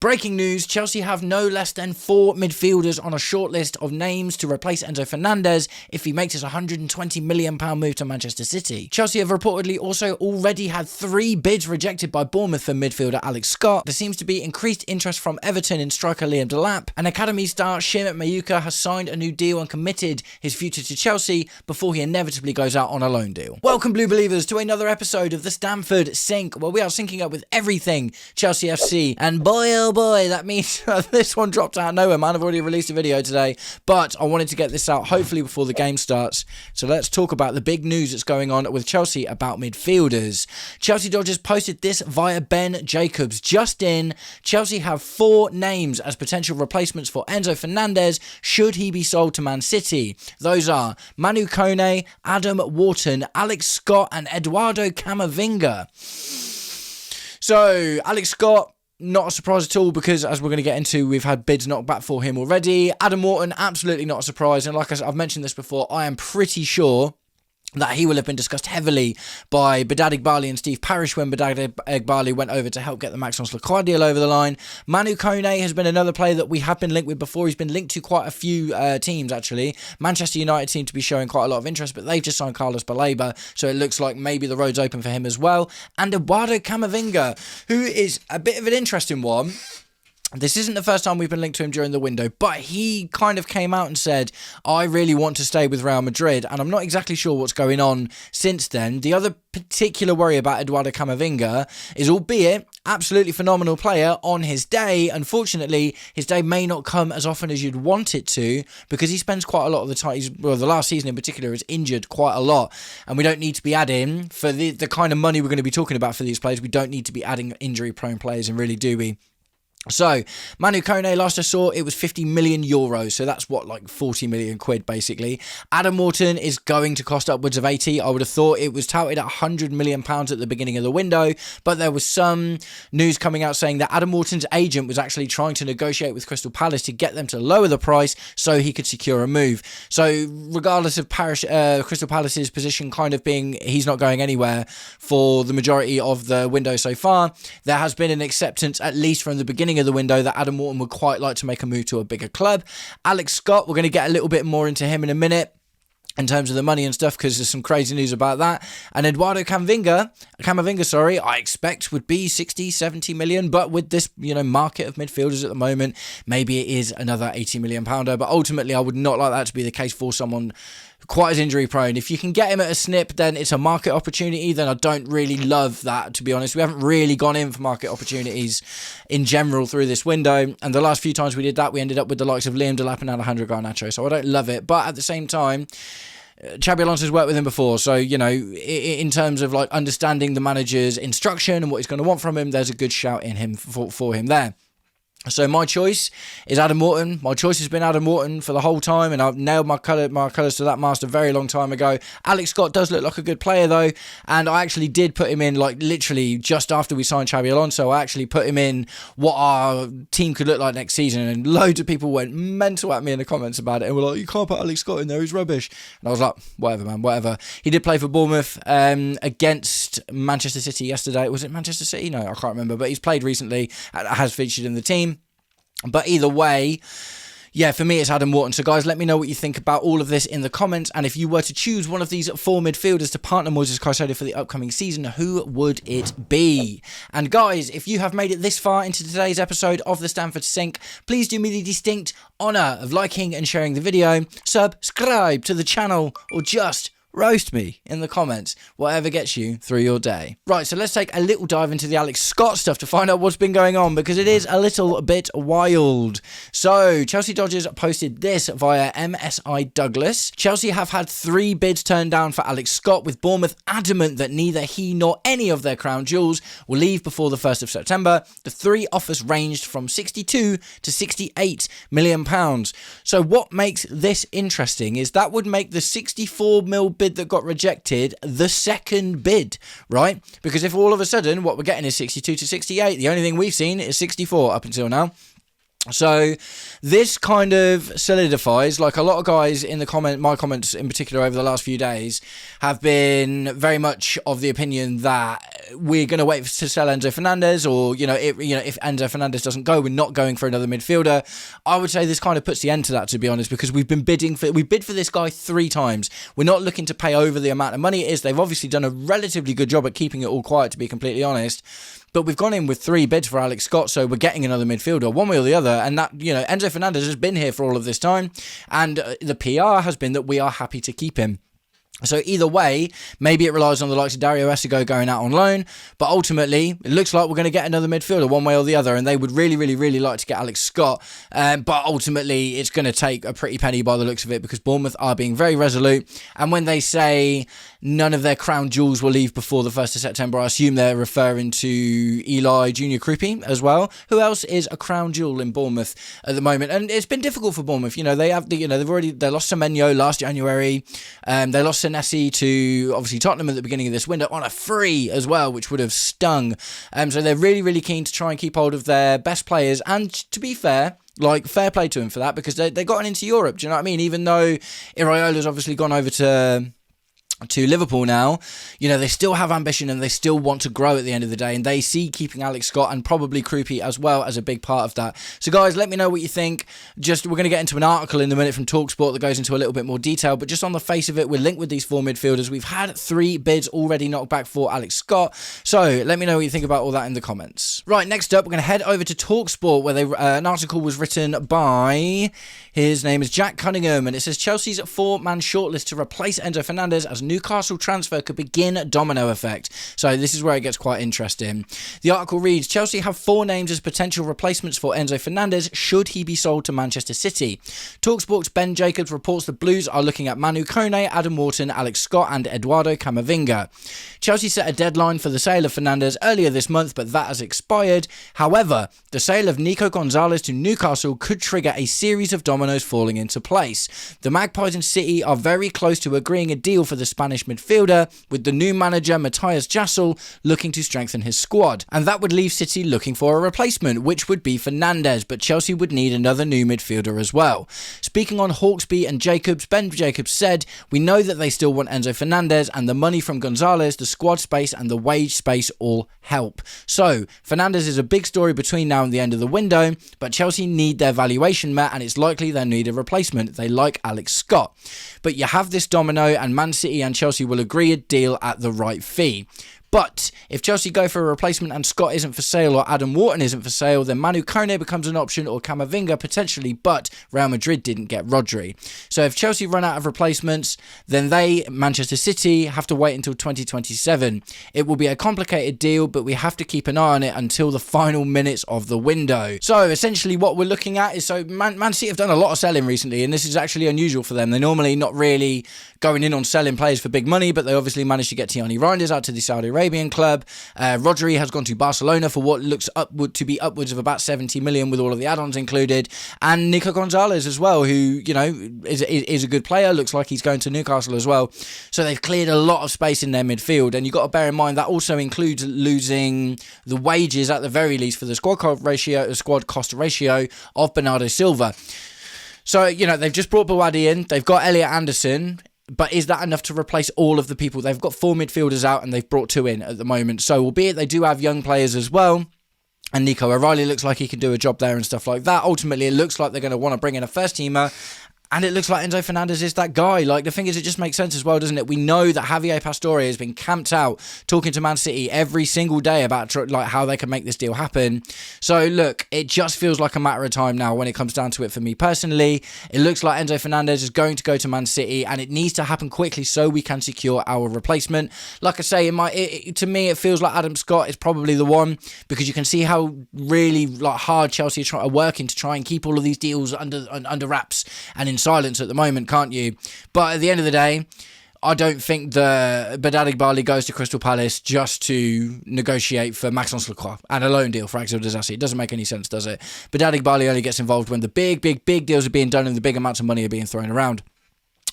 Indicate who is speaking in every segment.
Speaker 1: Breaking news, Chelsea have no less than 4 midfielders on a shortlist of names to replace Enzo Fernandez if he makes his £120 million move to Manchester City. Chelsea have reportedly also already had 3 bids rejected by Bournemouth for midfielder Alex Scott. There seems to be increased interest from Everton in striker Liam Delap, and Academy star Shimit Mayuka has signed a new deal and committed his future to Chelsea before he inevitably goes out on a loan deal. Welcome, Blue Believers, to another episode of the Stamford Sync, where we are syncing up with everything Chelsea FC, and boy oh boy, that means this one dropped out of nowhere, man. I've already released a video today, but I wanted to get this out hopefully before the game starts. So let's talk about the big news that's going on with Chelsea about midfielders. Chelsea Dodgers posted this via Ben Jacobs. Just in, Chelsea have 4 names as potential replacements for Enzo Fernandez should he be sold to Man City. Those are Manu Kone, Adam Wharton, Alex Scott and Eduardo Camavinga. So, Alex Scott, not a surprise at all, because as we're going to get into, we've had bids knocked back for him already. Adam Wharton, absolutely not a surprise. And like I said, I've mentioned this before, I am pretty sure that he will have been discussed heavily by Badad Igbali and Steve Parish when Badad Igbali went over to help get the Maxence Lacroix deal over the line. Manu Kone has been another player that we have been linked with before. He's been linked to quite a few teams, actually. Manchester United seem to be showing quite a lot of interest, but they've just signed Carlos Baleba, so it looks like maybe the road's open for him as well. And Eduardo Camavinga, who is a bit of an interesting one. This isn't the first time we've been linked to him during the window, but he kind of came out and said, I really want to stay with Real Madrid, and I'm not exactly sure what's going on since then. The other particular worry about Eduardo Camavinga is, albeit absolutely phenomenal player on his day, unfortunately, his day may not come as often as you'd want it to, because he spends quite a lot of the time, the last season in particular, is injured quite a lot, and we don't need to be adding, for the kind of money we're going to be talking about for these players, we don't need to be adding injury-prone players, and really do we? So, Manu Kone, last I saw, it was 50 million euros. So that's what, like 40 million quid, basically. Adam Wharton is going to cost upwards of 80. I would have thought it was touted at 100 million pounds at the beginning of the window. But there was some news coming out saying that Adam Wharton's agent was actually trying to negotiate with Crystal Palace to get them to lower the price so he could secure a move. So, regardless of Crystal Palace's position kind of being he's not going anywhere for the majority of the window so far, there has been an acceptance, at least from the beginning of the window, that Adam Wharton would quite like to make a move to a bigger club. Alex Scott, we're going to get a little bit more into him in a minute in terms of the money and stuff, because there's some crazy news about that. And Eduardo Camavinga, I expect would be 60, 70 million, but with this, market of midfielders at the moment, maybe it is another 80 million pounder, but ultimately I would not like that to be the case for someone quite as injury prone. If you can get him at a snip, then it's a market opportunity. Then I don't really love that, to be honest. We haven't really gone in for market opportunities in general through this window, and the last few times we did that, we ended up with the likes of Liam Delap and Alejandro Garnacho, so I don't love it. But at the same time, Xabi Alonso's worked with him before, so, in terms of like understanding the manager's instruction and what he's going to want from him, there's a good shout in him for him there. So my choice is Adam Wharton. My choice has been Adam Wharton for the whole time, and I've nailed my colours to that mast a very long time ago. Alex Scott does look like a good player though, and I actually did put him in, like, literally just after we signed Xabi Alonso. I actually put him in what our team could look like next season, and loads of people went mental at me in the comments about it and were like, you can't put Alex Scott in there, he's rubbish. And I was like, whatever, man, whatever. He did play for Bournemouth against Manchester City yesterday. Was it Manchester City? No, I can't remember, but he's played recently and has featured in the team. But either way, yeah, for me it's Adam Wharton. So guys, let me know what you think about all of this in the comments. And if you were to choose one of these 4 midfielders to partner Moises Caicedo for the upcoming season, who would it be? And guys, if you have made it this far into today's episode of the Stamford Sync, please do me the distinct honour of liking and sharing the video, subscribe to the channel, or just roast me in the comments, whatever gets you through your day. Right, so let's take a little dive into the Alex Scott stuff to find out what's been going on, because it is a little bit wild. So, Chelsea Dodgers posted this via MSI Douglas. Chelsea have had 3 bids turned down for Alex Scott, with Bournemouth adamant that neither he nor any of their crown jewels will leave before the 1st of September. The 3 offers ranged from 62 to 68 million pounds. So what makes this interesting is that would make the 64 mil bid that got rejected the second bid, right? Because if all of a sudden what we're getting is 62 to 68, the only thing we've seen is 64 up until now. So this kind of solidifies, like a lot of guys in my comments in particular over the last few days have been very much of the opinion that we're going to wait to sell Enzo Fernandez, or if Enzo Fernandez doesn't go, we're not going for another midfielder. I would say this kind of puts the end to that, to be honest, because we bid for this guy 3 times. We're not looking to pay over the amount of money it is. They've obviously done a relatively good job at keeping it all quiet, to be completely honest. But we've gone in with 3 bids for Alex Scott, so we're getting another midfielder, one way or the other. And that, Enzo Fernandez has been here for all of this time, and the PR has been that we are happy to keep him. So either way, maybe it relies on the likes of Dario Essigo going out on loan, but ultimately, it looks like we're going to get another midfielder one way or the other, and they would really, really, really like to get Alex Scott, but ultimately, it's going to take a pretty penny by the looks of it, because Bournemouth are being very resolute, and when they say none of their crown jewels will leave before the 1st of September, I assume they're referring to Eli Junior Krupi as well. Who else is a crown jewel in Bournemouth at the moment? And it's been difficult for Bournemouth. They lost Semenyo last January, they lost Senesi to obviously Tottenham at the beginning of this window on a free as well, which would have stung. So they're really, really keen to try and keep hold of their best players. And to be fair, fair play to him for that, because they got into Europe. Do you know what I mean? Even though Iraiola's obviously gone over to Liverpool now, they still have ambition and they still want to grow at the end of the day, and they see keeping Alex Scott and probably Krupi as well as a big part of that. So guys, let me know what you think. We're going to get into an article in a minute from TalkSport that goes into a little bit more detail, but just on the face of it, we're linked with these 4 midfielders. We've had 3 bids already knocked back for Alex Scott, so let me know what you think about all that in the comments. Right, next up, we're going to head over to TalkSport, where an article was written by, his name is Jack Cunningham, and it says Chelsea's 4-man shortlist to replace Enzo Fernandez as Newcastle transfer could begin domino effect. So this is where it gets quite interesting. The article reads, Chelsea have 4 names as potential replacements for Enzo Fernandez should he be sold to Manchester City. TalkSport's Ben Jacobs reports the Blues are looking at Manu Kone, Adam Wharton, Alex Scott and Eduardo Camavinga. Chelsea set a deadline for the sale of Fernandez earlier this month, but that has expired. However, the sale of Nico Gonzalez to Newcastle could trigger a series of dominoes falling into place. The Magpies and City are very close to agreeing a deal for the Spanish midfielder, with the new manager Matthias Jassel looking to strengthen his squad, and that would leave City looking for a replacement, which would be Fernandez, but Chelsea would need another new midfielder as well. Speaking on Hawksby and Jacobs, Ben Jacobs said, we know that they still want Enzo Fernandez, and the money from Gonzalez, the squad space and the wage space all help. So Fernandez is a big story between now and the end of the window, but Chelsea need their valuation met, and it's likely they'll need a replacement. They like Alex Scott, but you have this domino, and Man City and Chelsea will agree a deal at the right fee. But if Chelsea go for a replacement and Scott isn't for sale or Adam Wharton isn't for sale, then Manu Kone becomes an option, or Camavinga potentially, but Real Madrid didn't get Rodri. So if Chelsea run out of replacements, then Manchester City, have to wait until 2027. It will be a complicated deal, but we have to keep an eye on it until the final minutes of the window. So essentially what we're looking at is, Man City have done a lot of selling recently, and this is actually unusual for them. They're normally not really going in on selling players for big money, but they obviously managed to get Tierney Reinders out to the Saudi Arabian club. Rodri has gone to Barcelona for what looks to be upwards of about 70 million with all of the add-ons included, and Nico Gonzalez as well, who is a good player, looks like he's going to Newcastle as well. So they've cleared a lot of space in their midfield, and you've got to bear in mind that also includes losing the wages at the very least for the squad cost ratio of Bernardo Silva. So, they've just brought Bawadi in, they've got Elliot Anderson, but is that enough to replace all of the people? They've got 4 midfielders out and they've brought 2 in at the moment. So, albeit they do have young players as well, and Nico O'Reilly looks like he can do a job there and stuff like that, ultimately it looks like they're going to want to bring in a first teamer. And it looks like Enzo Fernandez is that guy. The thing is, it just makes sense as well, doesn't it? We know that Javier Pastore has been camped out talking to Man City every single day about how they can make this deal happen. So, look, it just feels like a matter of time now when it comes down to it for me personally. It looks like Enzo Fernandez is going to go to Man City, and it needs to happen quickly so we can secure our replacement. Like I say, to me, it feels like Adam Scott is probably the one, because you can see how really hard Chelsea are working to try and keep all of these deals under wraps and in silence at the moment, can't you? But at the end of the day, I don't think the Badadi Bali goes to Crystal Palace just to negotiate for Maxence Lacroix and a loan deal for Axel Disasi. It doesn't make any sense, does it? Badadi Bali only gets involved when the big deals are being done and the big amounts of money are being thrown around.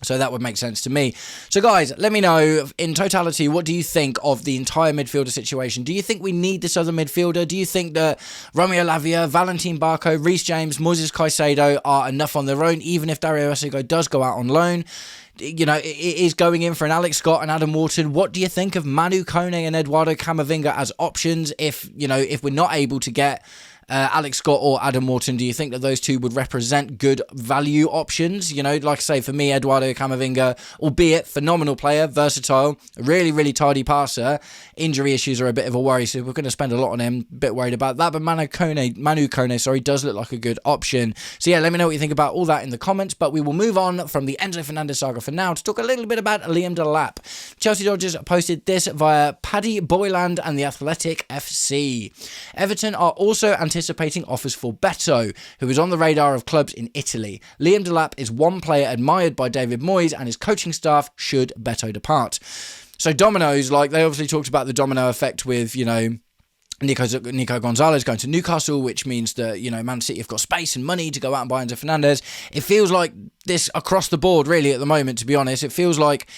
Speaker 1: So that would make sense to me. So guys, let me know, in totality, what do you think of the entire midfielder situation? Do you think we need this other midfielder? Do you think that Romeo Lavia, Valentin Barco, Reece James, Moises Caicedo are enough on their own, even if Dario Essigo does go out on loan? You know, it is going in for an Alex Scott and Adam Wharton. What do you think of Manu Kone and Eduardo Camavinga as options if we're not able to get Alex Scott or Adam Wharton? Do you think that those two would represent good value options? You know, like I say, for me, Eduardo Camavinga, albeit phenomenal player, versatile, really, really tidy passer, injury issues are a bit of a worry, so we're going to spend a lot on him, a bit worried about that, but Manu Kone, does look like a good option. So yeah, let me know what you think about all that in the comments, but we will move on from the Enzo Fernandez saga for now to talk a little bit about Liam Delap. Chelsea Dodgers posted this via Paddy Boyland and the Athletic FC. Everton are also anticipating offers for Beto, who is on the radar of clubs in Italy. Liam Delap is one player admired by David Moyes and his coaching staff should Beto depart. So Domino's, like, they obviously talked about the domino effect with, you know, Nico Gonzalez going to Newcastle, which means that, you know, Man City have got space and money to go out and buy Enzo Fernandez. It feels like this across the board, really, at the moment, to be honest. It feels like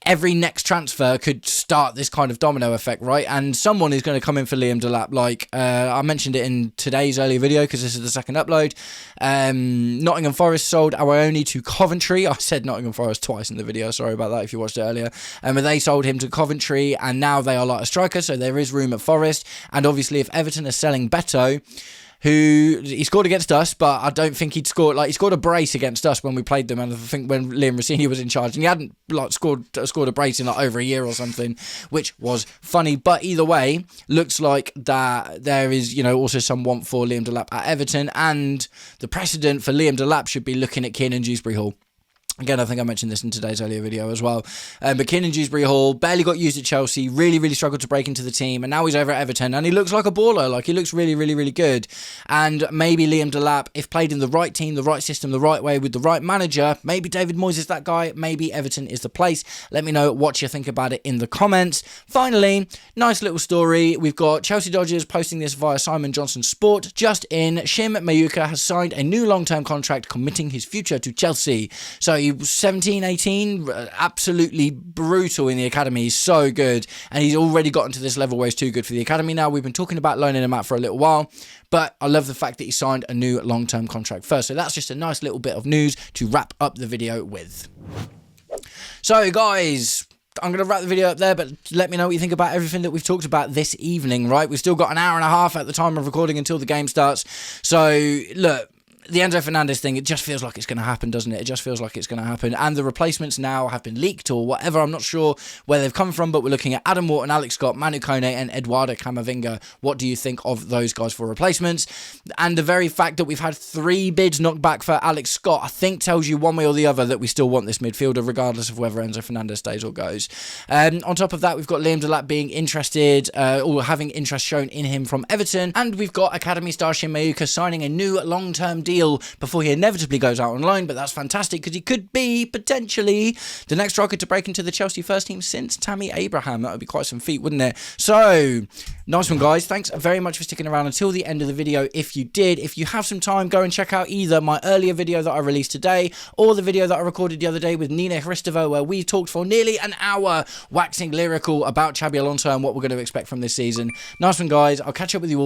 Speaker 1: every next transfer could start this kind of domino effect, right? And someone is going to come in for Liam Delap. Like, I mentioned it in today's earlier video because this is the second upload. Nottingham Forest sold Awoniyi to Coventry. I said Nottingham Forest twice in the video. Sorry about that if you watched it earlier. But they sold him to Coventry, and now they are like a striker, so there is room at Forest. And obviously, if Everton are selling Beto, who he scored against us, but I don't think he'd scored. Like, he scored a brace against us when we played them, and I think when Liam Rossini was in charge, and he hadn't like scored a brace in like over a year or something, which was funny. But either way, looks like that there is, you know, also some want for Liam Delap at Everton, and the precedent for Liam Delap should be looking at Kiernan Dewsbury-Hall. Again, I think I mentioned this in today's earlier video as well. But Kiernan Dewsbury-Hall barely got used at Chelsea, really, really struggled to break into the team, and now he's over at Everton, and he looks like a baller. Like, he looks really, really, really good. And maybe Liam Delap, if played in the right team, the right system, the right way, with the right manager, maybe David Moyes is that guy, maybe Everton is the place. Let me know what you think about it in the comments. Finally, nice little story. We've got Chelsea Dodgers posting this via Simon Johnson Sport. Just in, Shim Mayuka has signed a new long-term contract committing his future to Chelsea. So he was 17, 18, absolutely brutal in the academy. He's so good, and he's already gotten to this level where he's too good for the academy now. We've been talking about loaning him out for a little while, but I love the fact that he signed a new long-term contract first. So that's just a nice little bit of news to wrap up the video with. So guys, I'm going to wrap the video up there, but let me know what you think about everything that we've talked about this evening, right? We've still got an hour and a half at the time of recording until the game starts. So look, the Enzo Fernandez thing, it just feels like it's going to happen, doesn't it? It just feels like it's going to happen. And the replacements now have been leaked or whatever. I'm not sure where they've come from, but we're looking at Adam Wharton, Alex Scott, Manu Kone, and Eduardo Camavinga. What do you think of those guys for replacements? And the very fact that we've had 3 bids knocked back for Alex Scott, I think tells you one way or the other that we still want this midfielder, regardless of whether Enzo Fernandez stays or goes. On top of that, we've got Liam Delap being interested, or having interest shown in him from Everton. And we've got Academy star Shim Mayuka signing a new long-term deal before he inevitably goes out on loan, but that's fantastic because he could be potentially the next striker to break into the Chelsea first team since Tammy Abraham. That would be quite some feat, wouldn't it? So, nice one, guys. Thanks very much for sticking around until the end of the video. If you did, if you have some time, go and check out either my earlier video that I released today or the video that I recorded the other day with Nina Hristova, where we talked for nearly an hour waxing lyrical about Xabi Alonso and what we're going to expect from this season. Nice one, guys. I'll catch up with you all